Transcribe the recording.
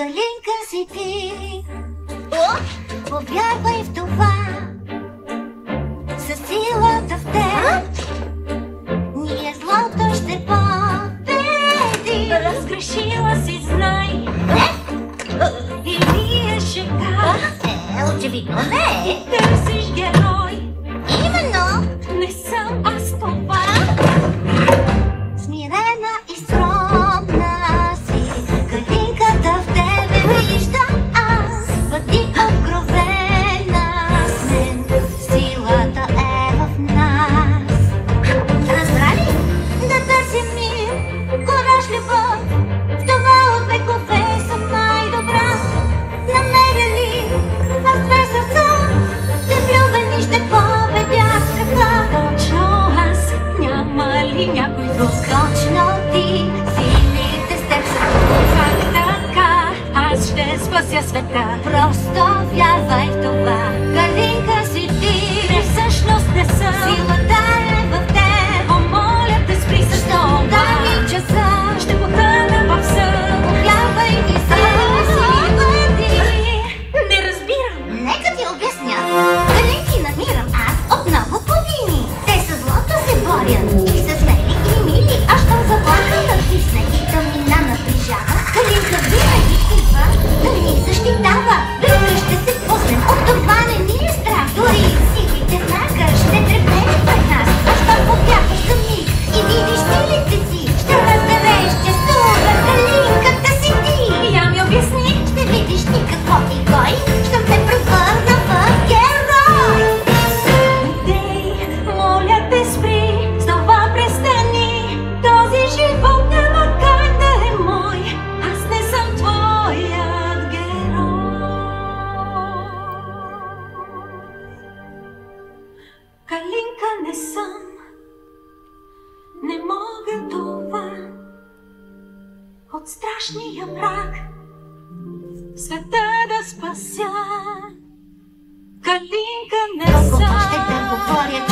Калинка си ти. Повярвай в това, със силата в теб ние злото ще победим. Разгрешила си, знай. Или е шега. Очевидно не. И търсиш герой. Именно. Не съм аз това. Смирена и скромна си, калинката в тебе виждам аз. Бъди откровена с мен, силата е в нас. Разбрали? Да търсим мир, кораж, любов, в това от векове съм най-добра. Намерили в две сърца, те влюбени ще победя страха. Точно аз, няма ли някой друг? Точно ти, силите с теб са тук. Как така, аз ще спася света. Просто вярвай в това. Калинка си ти. Не, всъщност не съм. Силата е в теб. О, моля те, спри с това. Дай ми часа. Ще потъна в сън. Повярвай и себе си бъди. Не разбирам. Нека ти обясня. Калинки намирам аз от много години. Те с злото се борят. И са смели и мили. А щом заплаха натисне и тъмнина наближава, Калинка винаги идва да ни защитава. Друга ще се пуснем, от това не ни е страх. Дори силите знака ще трептеят пред нас. А щом повярваш за миг и видиш силите си, ще разбереш, че супер Калинката си ти. Я ми обясни. Ще видиш ти какво и кой, щом те превърна в герой. Дей, моля те, спри, с това престани. Този живот няма как да е мой. Аз не съм твоят герой. Калинка не съм. Не мога това. От страшния мрак света да спася. Калинка не Много съм. още да говоря,